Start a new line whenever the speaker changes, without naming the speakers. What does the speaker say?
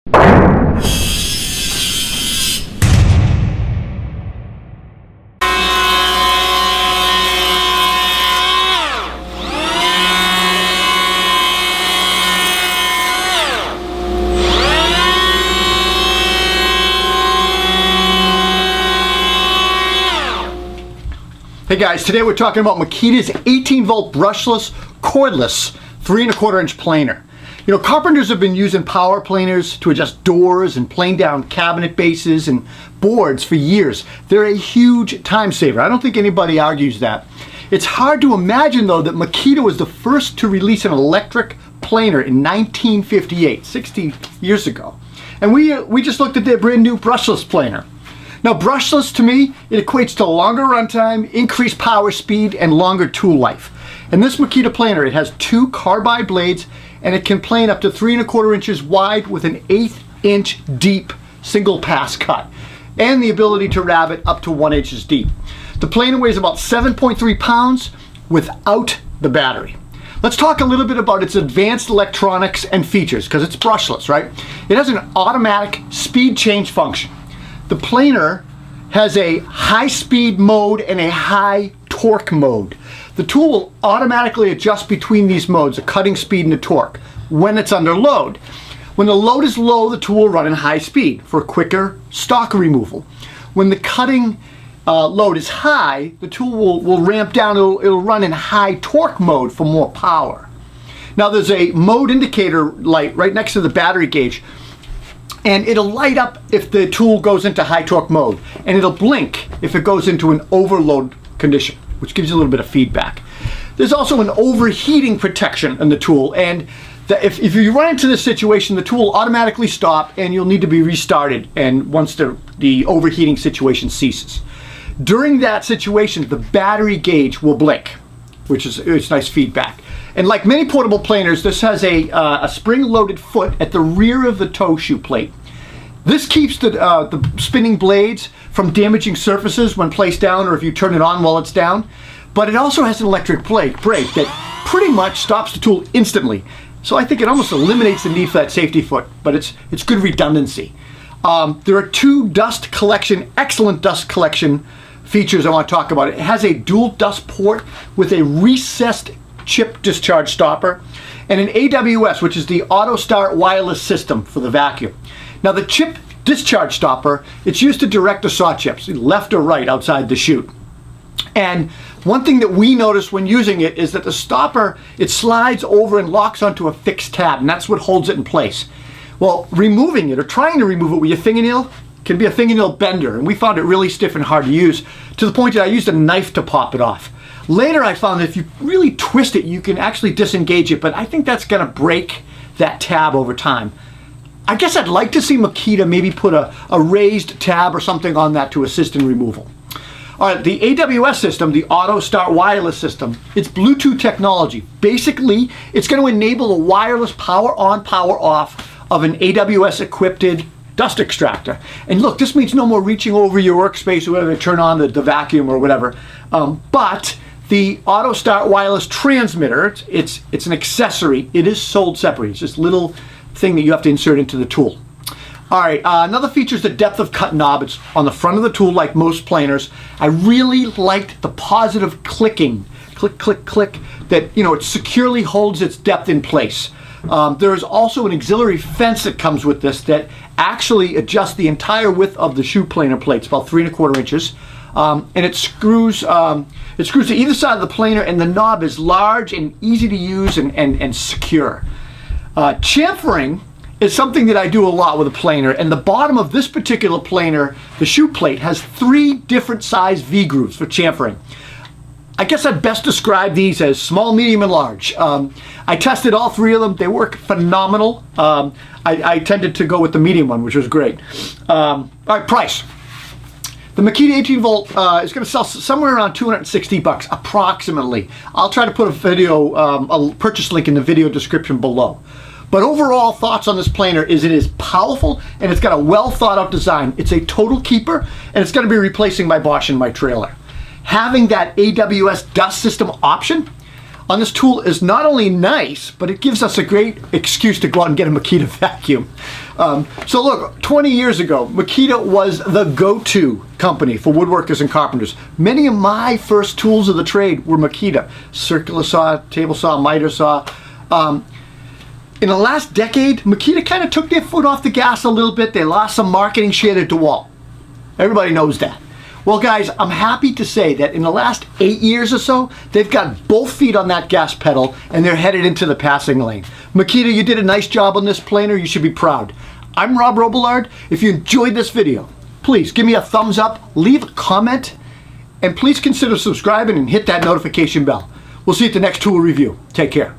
Hey guys, today we're talking about Makita's 18-volt brushless, cordless, 3 1/4 inch planer. You know, carpenters have been using power planers to adjust doors and plane down cabinet bases and boards for years. They're a huge time saver. I don't think anybody argues that. It's hard to imagine though that Makita was the first to release an electric planer in 1958, 60 years ago. And we just looked at their brand new brushless planer. Now, brushless to me, it equates to longer runtime, increased power speed, and longer tool life. And this Makita planer, it has 2 carbide blades, and it can plane up to 3 1/4 inches wide with an 1/8 inch deep single pass cut, and the ability to rabbet up to 1 inch deep. The planer weighs about 7.3 pounds without the battery. Let's talk a little bit about its advanced electronics and features, because it's brushless, right? It has an automatic speed change function. The planer has a high speed mode and a high torque mode. The tool will automatically adjust between these modes, the cutting speed and the torque, when it's under load. When the load is low, the tool will run in high speed for quicker stock removal. When the cutting load is high, the tool will ramp down, it'll run in high torque mode for more power. Now there's a mode indicator light right next to the battery gauge, and it'll light up if the tool goes into high torque mode, and it'll blink if it goes into an overload condition, which gives you a little bit of feedback. There's also an overheating protection in the tool, and if you run into this situation, the tool will automatically stop and you'll need to be restarted, and once the overheating situation ceases. During that situation, the battery gauge will blink, which is it's nice feedback. And like many portable planers, this has a spring-loaded foot at the rear of the toe shoe plate. This keeps the spinning blades from damaging surfaces when placed down, or if you turn it on while it's down. But it also has an electric brake that pretty much stops the tool instantly. So I think it almost eliminates the need for that safety foot, but it's good redundancy. There are 2 excellent dust collection features I want to talk about. It has a dual dust port with a recessed chip discharge stopper, and an AWS, which is the Autostart wireless system for the vacuum. Now the chip discharge stopper, it's used to direct the saw chips, left or right outside the chute. And one thing that we notice when using it is that the stopper, it slides over and locks onto a fixed tab, and that's what holds it in place. Well, removing it or trying to remove it with your fingernail can be a fingernail bender, and we found it really stiff and hard to use, to the point that I used a knife to pop it off. Later I found that if you really twist it, you can actually disengage it, but I think that's gonna break that tab over time. I guess I'd like to see Makita maybe put a raised tab or something on that to assist in removal. All right, the AWS system, the Autostart wireless system, it's Bluetooth technology. Basically, it's gonna enable the wireless power on, power off of an AWS equipped dust extractor. And look, this means no more reaching over your workspace or whatever to turn on the vacuum or whatever. But the Autostart wireless transmitter, it's an accessory. It is sold separately. It's this little thing that you have to insert into the tool. All right, another feature is the depth of cut knob. It's on the front of the tool like most planers. I really liked the positive clicking, click, click, click, that, you know, it securely holds its depth in place. There is also an auxiliary fence that comes with this that actually adjusts the entire width of the shoe planer plates, about 3 1/4 inches. And it screws to either side of the planer, and the knob is large and easy to use and secure. Chamfering is something that I do a lot with a planer, and the bottom of this particular planer, the shoe plate, has 3 different size V-grooves for chamfering. I guess I'd best describe these as small, medium, and large. I tested all 3 of them. They work phenomenal. I tended to go with the medium one, which was great. All right, price. The Makita 18-volt is going to sell somewhere around $260 approximately. I'll try to put a purchase link in the video description below. But overall thoughts on this planer is it is powerful, and it's got a well thought out design. It's a total keeper, and it's going to be replacing my Bosch in my trailer. Having that AWS dust system option on this tool is not only nice, but it gives us a great excuse to go out and get a Makita vacuum. So look, 20 years ago, Makita was the go-to company for woodworkers and carpenters. Many of my first tools of the trade were Makita. Circular saw, table saw, miter saw. In the last decade, Makita kind of took their foot off the gas a little bit. They lost some marketing share to DeWalt. Everybody knows that. Well guys, I'm happy to say that in the last 8 years or so, they've got both feet on that gas pedal and they're headed into the passing lane. Makita, you did a nice job on this planer. You should be proud. I'm Rob Robillard. If you enjoyed this video, please give me a thumbs up, leave a comment, and please consider subscribing and hit that notification bell. We'll see you at the next tool review. Take care.